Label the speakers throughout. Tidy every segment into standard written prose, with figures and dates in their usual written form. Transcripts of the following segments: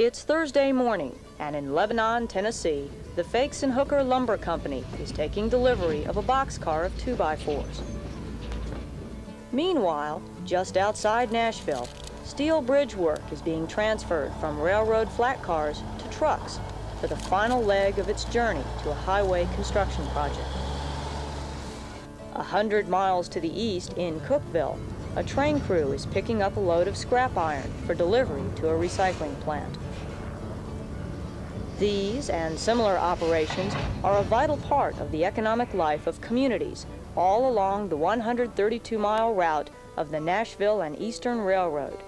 Speaker 1: It's Thursday morning, and in Lebanon, Tennessee, the Fakes and Hooker Lumber Company is taking delivery of a boxcar of 2x4s. Meanwhile, just outside Nashville, steel bridge work is being transferred from railroad flat cars to trucks for the final leg of its journey to a highway construction project. 100 miles to the east in Cookeville, a train crew is picking up a load of scrap iron for delivery to a recycling plant. These and similar operations are a vital part of the economic life of communities all along the 132-mile route of the Nashville and Eastern Railroad.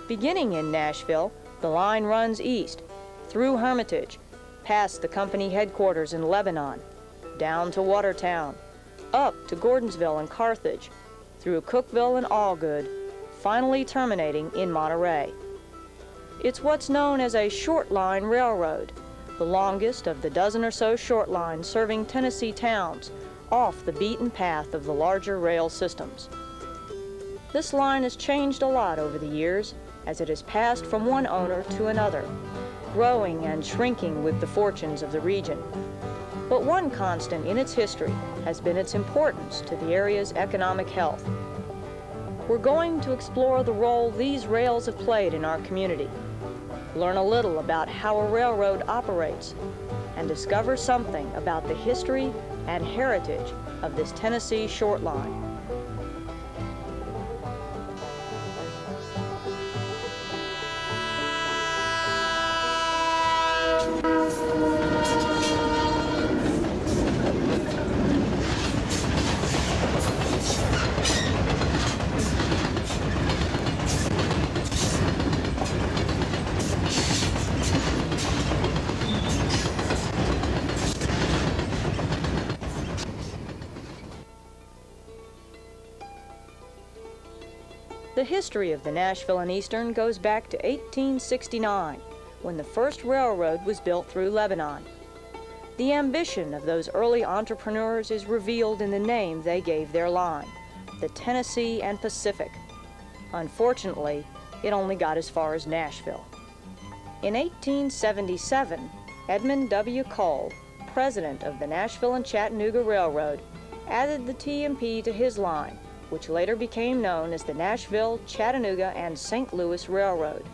Speaker 1: Beginning in Nashville, the line runs east, through Hermitage, past the company headquarters in Lebanon, down to Watertown, up to Gordonsville and Carthage, through Cookeville and Allgood, finally terminating in Monterey. It's what's known as a Shortline railroad, the longest of the dozen or so short lines serving Tennessee towns, off the beaten path of the larger rail systems. This line has changed a lot over the years as it has passed from one owner to another, growing and shrinking with the fortunes of the region. But one constant in its history has been its importance to the area's economic health. We're going to explore the role these rails have played in our community, learn a little about how a railroad operates, and discover something about the history and heritage of this Tennessee short line. The history of the Nashville and Eastern goes back to 1869, when the first railroad was built through Lebanon. The ambition of those early entrepreneurs is revealed in the name they gave their line, the Tennessee and Pacific. Unfortunately, it only got as far as Nashville. In 1877, Edmund W. Cole, president of the Nashville and Chattanooga Railroad, added the T&P to his line, which later became known as the Nashville, Chattanooga, and St. Louis Railroad.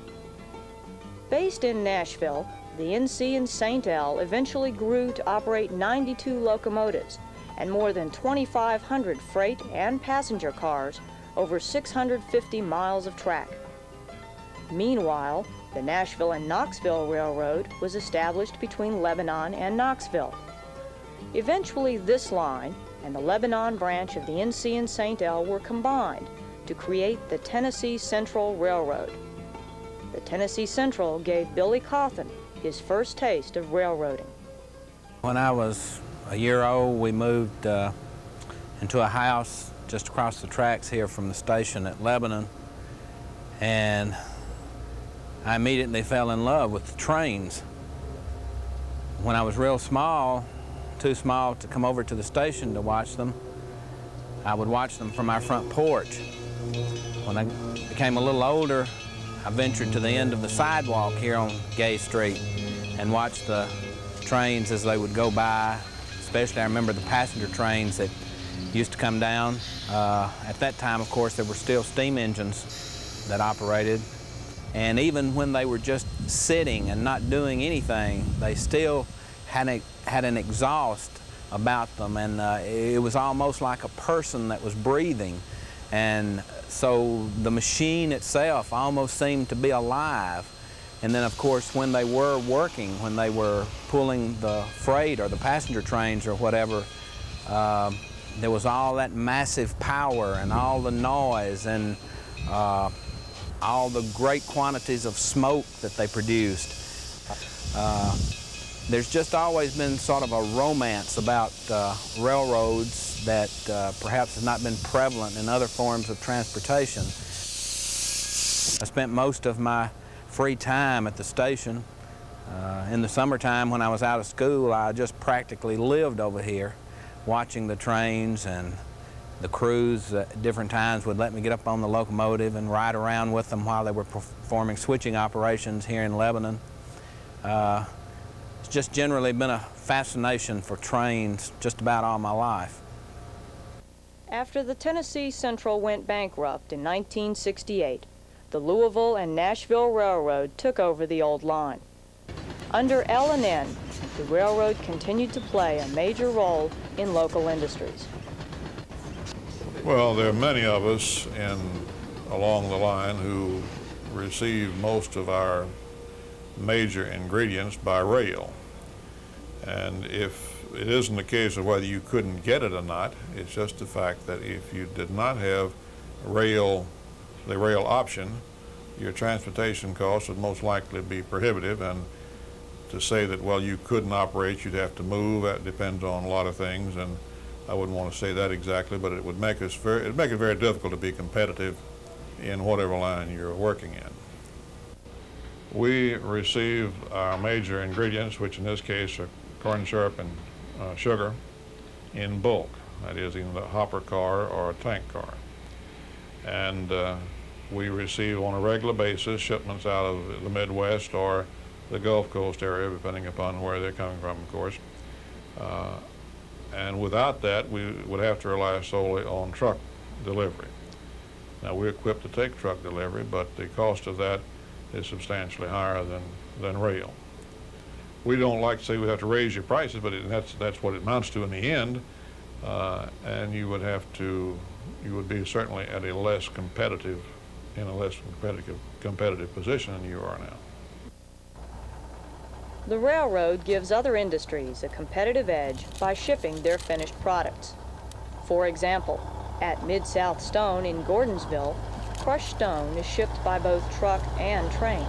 Speaker 1: Based in Nashville, the NC and St. L eventually grew to operate 92 locomotives and more than 2,500 freight and passenger cars over 650 miles of track. Meanwhile, the Nashville and Knoxville Railroad was established between Lebanon and Knoxville. Eventually, this line and the Lebanon branch of the NC and St. L were combined to create the Tennessee Central Railroad. The Tennessee Central gave Billy Cawthon his first taste of railroading.
Speaker 2: When I was a year old, we moved into a house just across the tracks here from the station at Lebanon, and I immediately fell in love with the trains. When I was real small, too small to come over to the station to watch them, I would watch them from our front porch. When I became a little older, I ventured to the end of the sidewalk here on Gay Street and watched the trains as they would go by. Especially I remember the passenger trains that used to come down. At that time, of course, there were still steam engines that operated. And even when they were just sitting and not doing anything, they still had an exhaust about them, and it was almost like a person that was breathing. And so the machine itself almost seemed to be alive. And then, of course, when they were working, when they were pulling the freight or the passenger trains or whatever, there was all that massive power and all the noise and all the great quantities of smoke that they produced. There's just always been sort of a romance about railroads that perhaps has not been prevalent in other forms of transportation. I spent most of my free time at the station. In the summertime when I was out of school, I just practically lived over here, watching the trains and The crews at different times would let me get up on the locomotive and ride around with them while they were performing switching operations here in Lebanon. It's just generally been a fascination for trains just about all my life.
Speaker 1: After the Tennessee Central went bankrupt in 1968, the Louisville and Nashville Railroad took over the old line. Under L&N, the railroad continued to play a major role in local industries.
Speaker 3: Well, there are many of us along the line who receive most of our major ingredients by rail. And if it isn't a case of whether you couldn't get it or not, it's just the fact that if you did not have the rail option, your transportation costs would most likely be prohibitive. And to say that, well, you couldn't operate, you'd have to move, that depends on a lot of things, and I wouldn't want to say that exactly, but it would make it very difficult to be competitive in whatever line you're working in. We receive our major ingredients, which in this case are corn syrup and sugar, in bulk. That is, in a hopper car or a tank car. And we receive on a regular basis shipments out of the Midwest or the Gulf Coast area, depending upon where they're coming from, of course. And without that, we would have to rely solely on truck delivery. Now, we're equipped to take truck delivery, but the cost of that is substantially higher than rail. We don't like to say we have to raise your prices, but that's what it amounts to in the end. And you would be certainly at a less competitive position than you are now.
Speaker 1: The railroad gives other industries a competitive edge by shipping their finished products. For example, at Mid-South Stone in Gordonsville, crushed stone is shipped by both truck and train.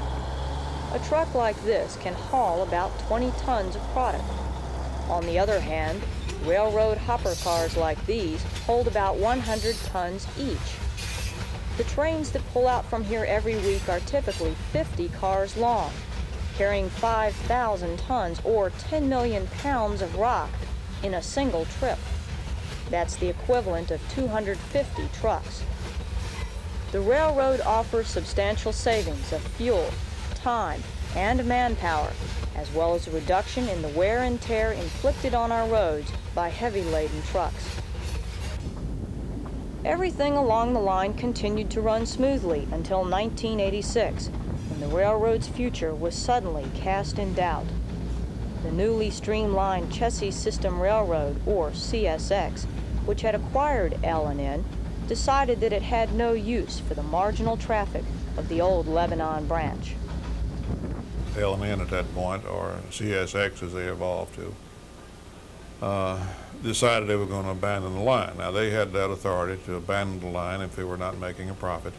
Speaker 1: A truck like this can haul about 20 tons of product. On the other hand, railroad hopper cars like these hold about 100 tons each. The trains that pull out from here every week are typically 50 cars long, carrying 5,000 tons or 10 million pounds of rock in a single trip. That's the equivalent of 250 trucks. The railroad offers substantial savings of fuel, time, and manpower, as well as a reduction in the wear and tear inflicted on our roads by heavy-laden trucks. Everything along the line continued to run smoothly until 1986, when the railroad's future was suddenly cast in doubt. The newly streamlined Chessie System Railroad, or CSX, which had acquired L&N, decided that it had no use for the marginal traffic of the old Lebanon branch.
Speaker 3: L&N at that point, or CSX as they evolved to, decided they were going to abandon the line. Now, they had that authority to abandon the line if they were not making a profit,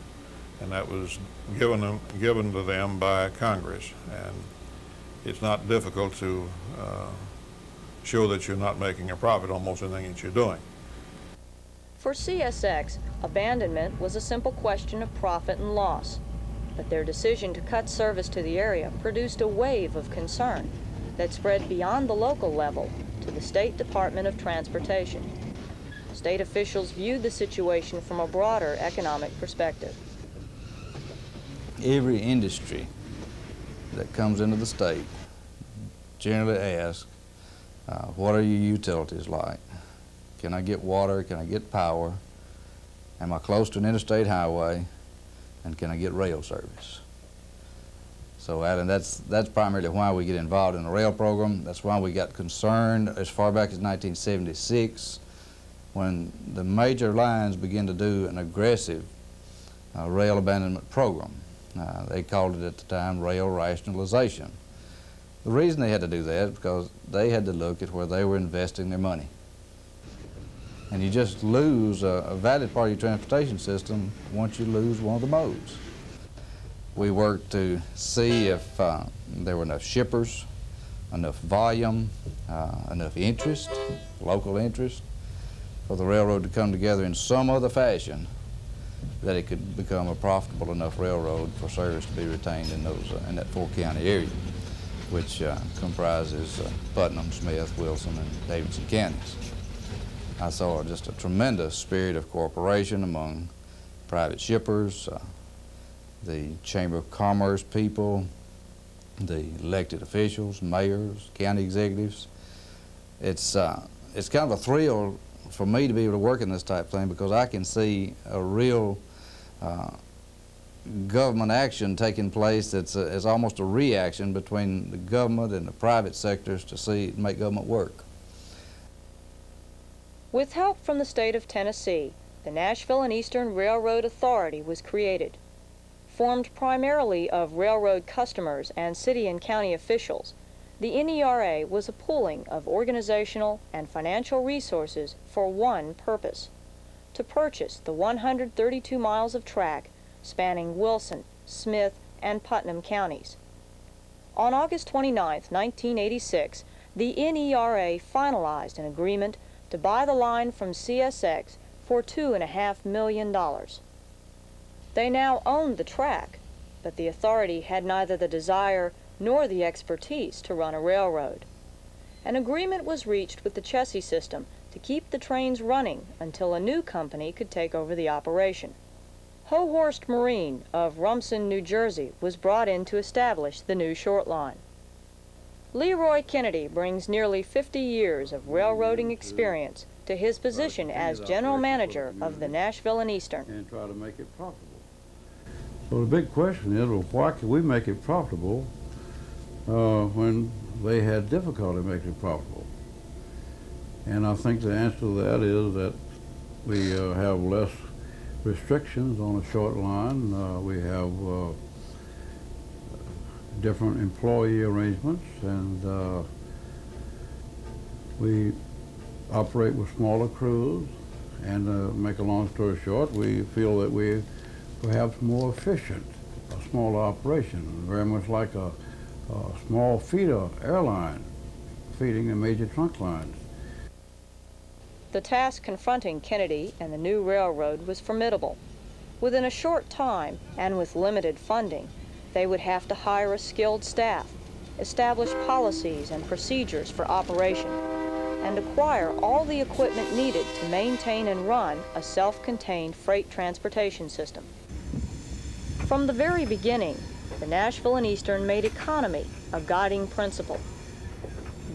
Speaker 3: and that was given to them by Congress. And it's not difficult to show that you're not making a profit almost anything that you're doing.
Speaker 1: For CSX, abandonment was a simple question of profit and loss, but their decision to cut service to the area produced a wave of concern that spread beyond the local level to the State Department of Transportation. State officials viewed the situation from a broader economic perspective.
Speaker 4: Every industry that comes into the state generally asks, what are your utilities like? Can I get water? Can I get power? Am I close to an interstate highway? And can I get rail service? So, Alan, that's primarily why we get involved in the rail program. That's why we got concerned as far back as 1976 when the major lines began to do an aggressive rail abandonment program. They called it at the time rail rationalization. The reason they had to do that is because they had to look at where they were investing their money. And you just lose a valid part of your transportation system once you lose one of the modes. We worked to see if there were enough shippers, enough volume, enough interest, local interest, for the railroad to come together in some other fashion that it could become a profitable enough railroad for service to be retained in in that four-county area, which comprises Putnam, Smith, Wilson, and Davidson counties. I saw just a tremendous spirit of cooperation among private shippers, the Chamber of Commerce people, the elected officials, mayors, county executives. It's kind of a thrill for me to be able to work in this type of thing, because I can see a real government action taking place that's is almost a reaction between the government and the private sectors to make government work.
Speaker 1: With help from the state of Tennessee, the Nashville and Eastern Railroad Authority was created. Formed primarily of railroad customers and city and county officials, the NERA was a pooling of organizational and financial resources for one purpose: to purchase the 132 miles of track spanning Wilson, Smith, and Putnam counties. On August 29, 1986, the NERA finalized an agreement to buy the line from CSX for $2.5 million. They now owned the track, but the authority had neither the desire nor the expertise to run a railroad. An agreement was reached with the chassis system to keep the trains running until a new company could take over the operation. Hohorst Marine of Rumson, New Jersey was brought in to establish the new Shortline. Leroy Kennedy brings nearly 50 years of railroading experience to his position as general manager of the Nashville and Eastern.
Speaker 5: And try to make it profitable. So the big question is, well, why can we make it profitable when they had difficulty making it profitable? And I think the answer to that is that we have less restrictions on a short line. We have different employee arrangements, and we operate with smaller crews. And make a long story short, we feel that we perhaps more efficient, a smaller operation, very much like a small feeder airline feeding the major trunk lines.
Speaker 1: The task confronting Kennedy and the new railroad was formidable. Within a short time, and with limited funding, they would have to hire a skilled staff, establish policies and procedures for operation, and acquire all the equipment needed to maintain and run a self-contained freight transportation system. From the very beginning, the Nashville and Eastern made economy a guiding principle.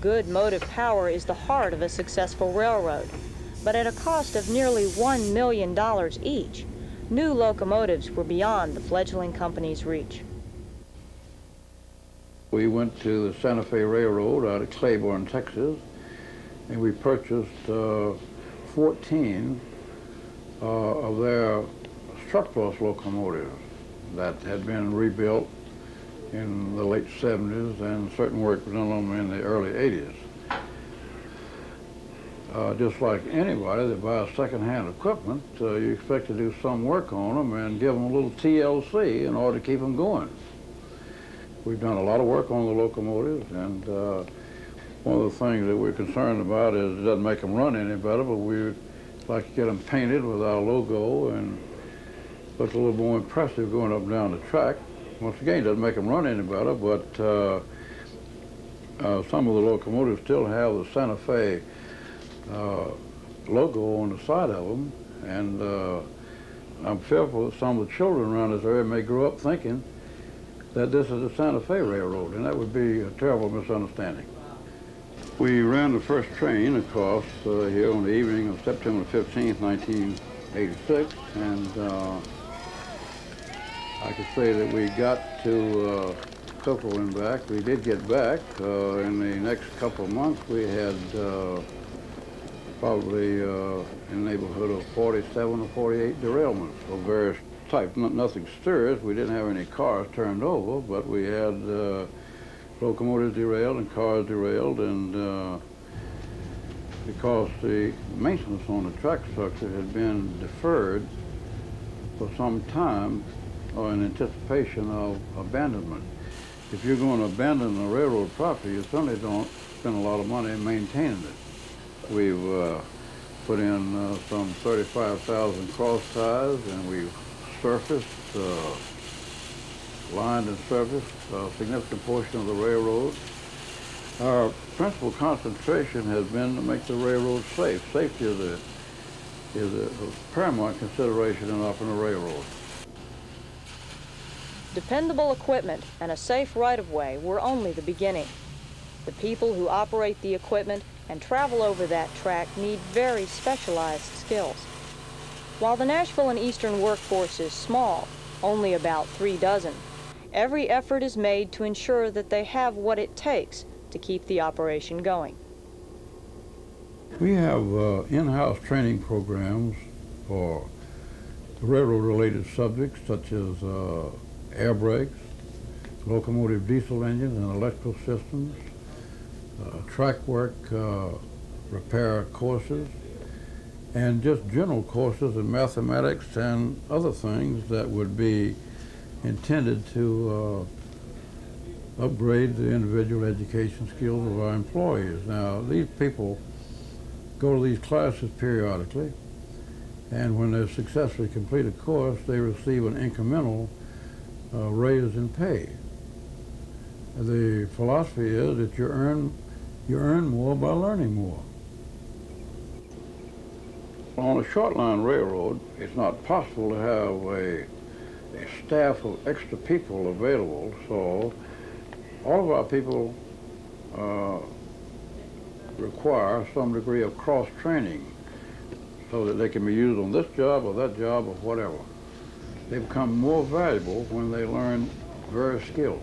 Speaker 1: Good motive power is the heart of a successful railroad, but at a cost of nearly $1 million each, new locomotives were beyond the fledgling company's reach.
Speaker 5: We went to the Santa Fe Railroad out of Claiborne, Texas, and we purchased 14 of their surplus locomotives that had been rebuilt in the late 70s, and certain work was done on them in the early 80s. Just like anybody that buys second-hand equipment, you expect to do some work on them and give them a little TLC in order to keep them going. We've done a lot of work on the locomotives, and one of the things that we're concerned about is it doesn't make them run any better, but we'd like to get them painted with our logo and look a little more impressive going up and down the track. Once again, it doesn't make them run any better, but some of the locomotives still have the Santa Fe logo on the side of them, and I'm fearful that some of the children around this area may grow up thinking that this is the Santa Fe Railroad, and that would be a terrible misunderstanding. We ran the first train across here on the evening of September 15th, 1986, and I could say that we got to Cocoa and back. We did get back. In the next couple of months, we had probably in the neighborhood of 47 or 48 derailments of various types. Nothing serious. We didn't have any cars turned over, but we had locomotives derailed and cars derailed, and because the maintenance on the track structure had been deferred for some time in anticipation of abandonment. If you're going to abandon a railroad property, you certainly don't spend a lot of money maintaining it. We've put in some 35,000 cross ties, and we've surfaced, lined and surfaced a significant portion of the railroad. Our principal concentration has been to make the railroad safe. Safety is a paramount consideration in operating a railroad.
Speaker 1: Dependable equipment and a safe right-of-way were only the beginning. The people who operate the equipment and travel over that track need very specialized skills. While the Nashville and Eastern workforce is small, only about 3 dozen, every effort is made to ensure that they have what it takes to keep the operation going.
Speaker 5: We have in-house training programs for railroad-related subjects such as air brakes, locomotive diesel engines and electrical systems, track work repair courses, and just general courses in mathematics and other things that would be intended to upgrade the individual education skills of our employees. Now, these people go to these classes periodically, and when they successfully complete a course, they receive an incremental raise in pay. The philosophy is that you earn more by learning more. On a short-line railroad, it's not possible to have a staff of extra people available, so all of our people require some degree of cross-training so that they can be used on this job or that job or whatever. They become more valuable when they learn various skills.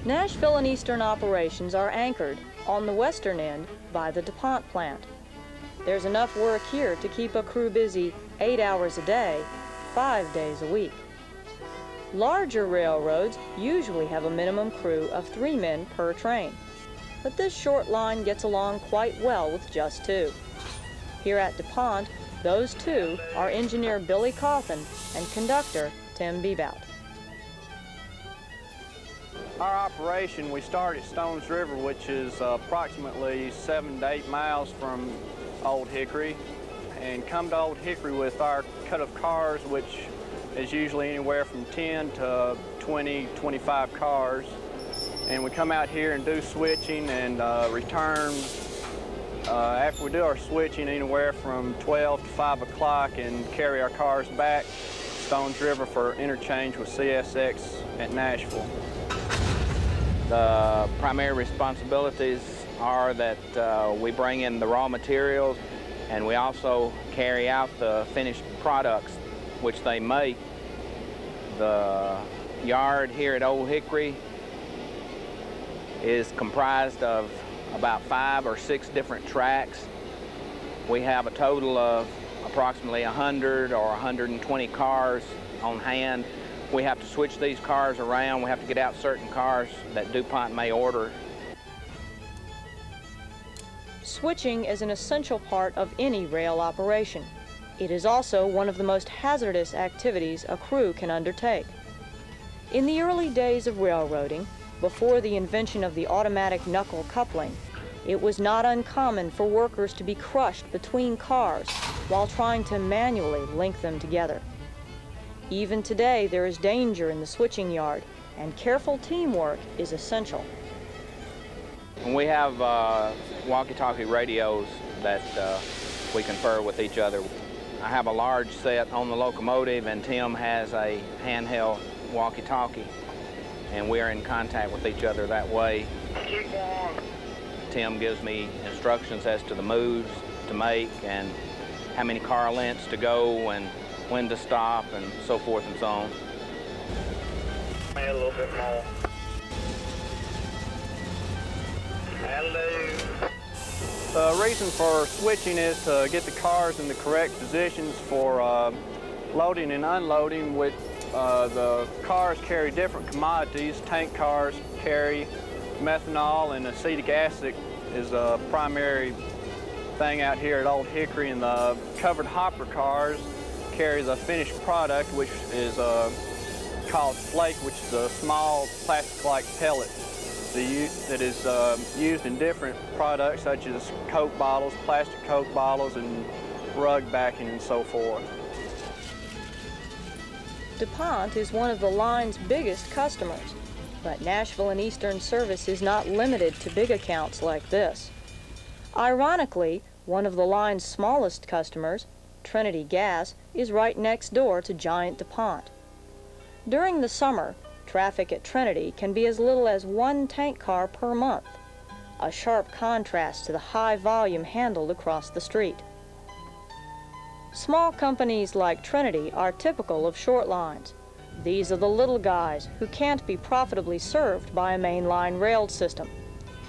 Speaker 1: Nashville and Eastern operations are anchored on the western end by the DuPont plant. There's enough work here to keep a crew busy 8 hours a day, 5 days a week. Larger railroads usually have a minimum crew of 3 men per train, but this short line gets along quite well with just 2. Here at DuPont, those 2 are engineer Billy Coffin and conductor Tim Bebout.
Speaker 6: Our operation, we start at Stones River, which is approximately 7 to 8 miles from Old Hickory, and come to Old Hickory with our cut of cars, which is usually anywhere from 10 to 20, 25 cars. And we come out here and do switching and return after we do our switching anywhere from 12 to 5 o'clock and carry our cars back Stones River for interchange with CSX at Nashville.
Speaker 7: The primary responsibilities are that we bring in the raw materials and we also carry out the finished products which they make. The yard here at Old Hickory is comprised of about 5 or 6 different tracks. We have a total of approximately 100 or 120 cars on hand. We have to switch these cars around. We have to get out certain cars that DuPont may order.
Speaker 1: Switching is an essential part of any rail operation. It is also one of the most hazardous activities a crew can undertake. In the early days of railroading, before the invention of the automatic knuckle coupling, it was not uncommon for workers to be crushed between cars while trying to manually link them together. Even today, there is danger in the switching yard, and careful teamwork is essential.
Speaker 7: We have walkie-talkie radios that we confer with each other. I have a large set on the locomotive, and Tim has a handheld walkie-talkie, and we are in contact with each other that way. Tim gives me instructions as to the moves to make and how many car lengths to go and when to stop and so forth and so on.
Speaker 6: A little bit more. The reason for switching is to get the cars in the correct positions for loading and unloading. With the cars carry different commodities. Tank cars carry methanol, and acetic acid is a primary thing out here at Old Hickory, and the covered hopper cars carry the finished product, which is called flake, which is a small plastic-like pellet that is used in different products such as Coke bottles, plastic Coke bottles, and rug backing and so forth.
Speaker 1: DuPont is one of the line's biggest customers, but Nashville and Eastern service is not limited to big accounts like this. Ironically, one of the line's smallest customers, Trinity Gas, is right next door to giant DuPont. During the summer, traffic at Trinity can be as little as 1 tank car per month, a sharp contrast to the high volume handled across the street. Small companies like Trinity are typical of short lines. These are the little guys who can't be profitably served by a mainline rail system,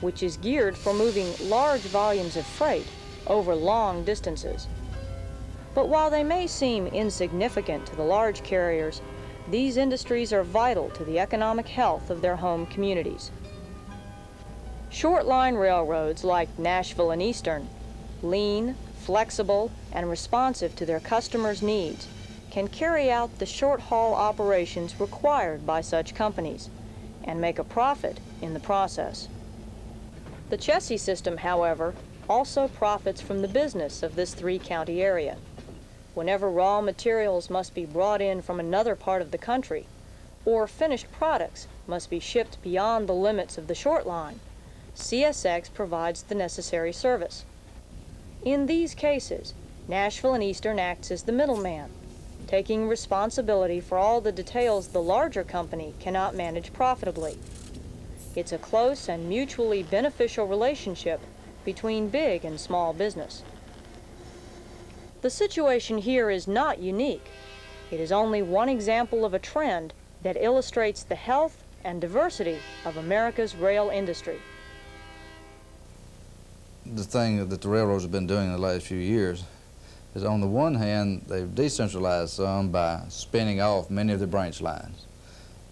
Speaker 1: which is geared for moving large volumes of freight over long distances. But while they may seem insignificant to the large carriers, these industries are vital to the economic health of their home communities. Short-line railroads like Nashville and Eastern, lean, flexible, and responsive to their customers' needs, can carry out the short-haul operations required by such companies and make a profit in the process. The Chessie system, however, also profits from the business of this 3-county area. Whenever raw materials must be brought in from another part of the country, or finished products must be shipped beyond the limits of the short line, CSX provides the necessary service. In these cases, Nashville and Eastern acts as the middleman, taking responsibility for all the details the larger company cannot manage profitably. It's a close and mutually beneficial relationship between big and small business. The situation here is not unique. It is only one example of a trend that illustrates the health and diversity of America's rail industry.
Speaker 4: The thing that the railroads have been doing in the last few years is, on the one hand, they've decentralized some by spinning off many of the branch lines.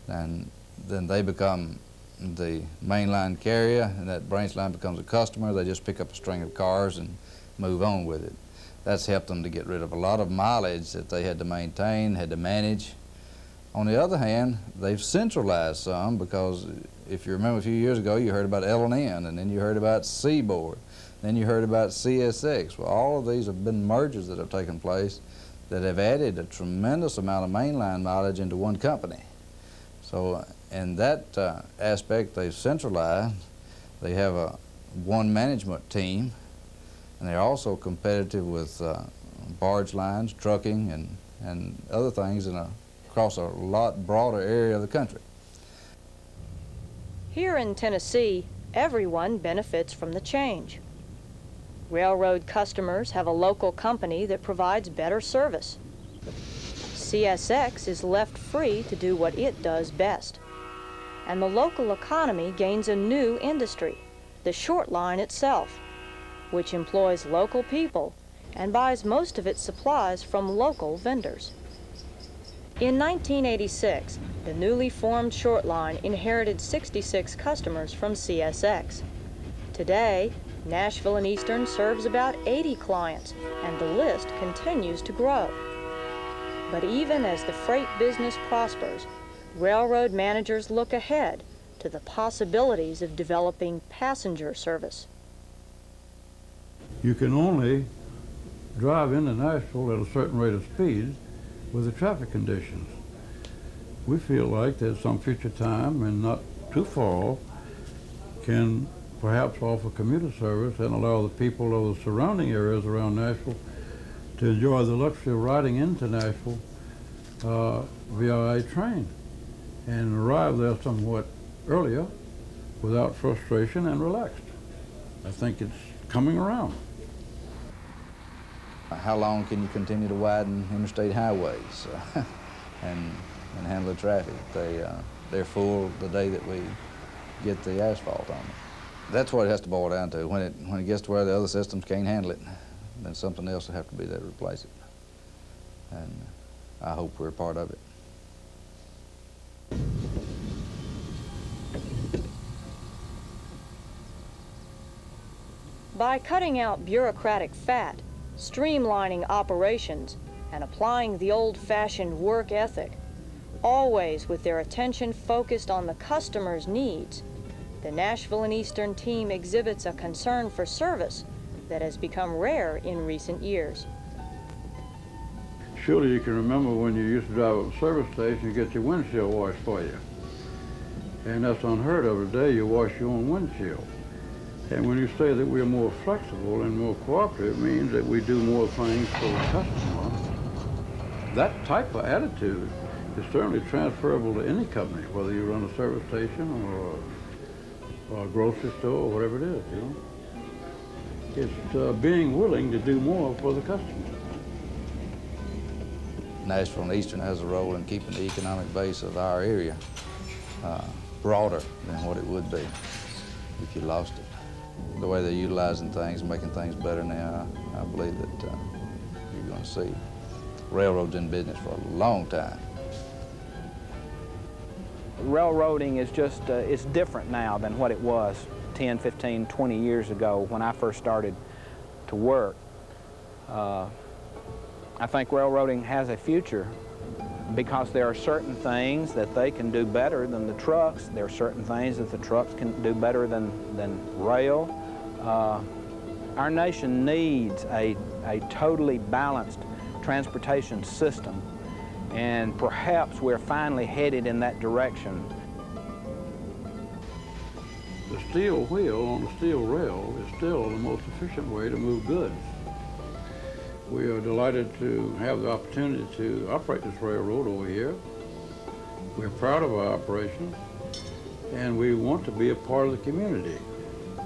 Speaker 4: And then they become the mainline carrier, and that branch line becomes a customer. They just pick up a string of cars and move on with it. That's helped them to get rid of a lot of mileage that they had to maintain, had to manage. On the other hand, they've centralized some, because if you remember a few years ago, you heard about L&N, and then you heard about Seaboard, then you heard about CSX. Well, all of these have been mergers that have taken place that have added a tremendous amount of mainline mileage into one company. So in that aspect, they've centralized. They have one management team, and they're also competitive with barge lines, trucking, and other things across a lot broader area of the country.
Speaker 1: Here in Tennessee, everyone benefits from the change. Railroad customers have a local company that provides better service. CSX is left free to do what it does best. And the local economy gains a new industry, the short line itself, which employs local people and buys most of its supplies from local vendors. In 1986, the newly formed short line inherited 66 customers from CSX. Today, Nashville and Eastern serves about 80 clients, and the list continues to grow. But even as the freight business prospers, railroad managers look ahead to the possibilities of developing passenger service.
Speaker 5: You can only drive into Nashville at a certain rate of speed with the traffic conditions. We feel like that some future time, and not too far off, can perhaps offer commuter service and allow the people of the surrounding areas around Nashville to enjoy the luxury of riding into Nashville via a train and arrive there somewhat earlier without frustration and relaxed. I think it's coming around.
Speaker 4: How long can you continue to widen interstate highways and handle the traffic? They're full the day that we get the asphalt on them. That's what it has to boil down to. When it gets to where the other systems can't handle it, then something else will have to be there to replace it. And I hope we're a part of it.
Speaker 1: By cutting out bureaucratic fat, streamlining operations, and applying the old-fashioned work ethic, always with their attention focused on the customer's needs, the Nashville and Eastern team exhibits a concern for service that has become rare in recent years.
Speaker 5: surely you can remember when you used to drive up a service station and get your windshield washed for you. And that's unheard of today. You wash your own windshield. And when you say that we're more flexible and more cooperative, it means that we do more things for the customer. That type of attitude is certainly transferable to any company, whether you run a service station or a grocery store or whatever it is, you know. It's being willing to do more for the customer.
Speaker 4: Nashville and Eastern has a role in keeping the economic base of our area broader than what it would be if you lost it. The way they're utilizing things, making things better now, I believe that you're going to see railroads in business for a long time.
Speaker 7: Railroading is just, it's different now than what it was 10, 15, 20 years ago when I first started to work. I think railroading has a future because there are certain things that they can do better than the trucks. There are certain things that the trucks can do better than rail. Our nation needs a totally balanced transportation system, and perhaps we're finally headed in that direction.
Speaker 5: The steel wheel on the steel rail is still the most efficient way to move goods. We are delighted to have the opportunity to operate this railroad over here. We're proud of our operation, and we want to be a part of the community.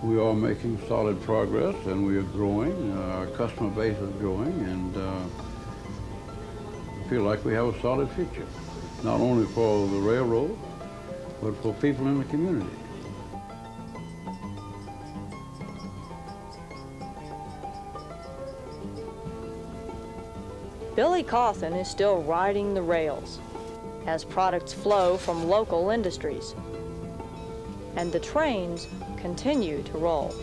Speaker 5: We are making solid progress, and we are growing. Our customer base is growing, and feel like we have a solid future, not only for the railroad, but for people in the community.
Speaker 1: Billy Cawthon is still riding the rails as products flow from local industries, and the trains continue to roll.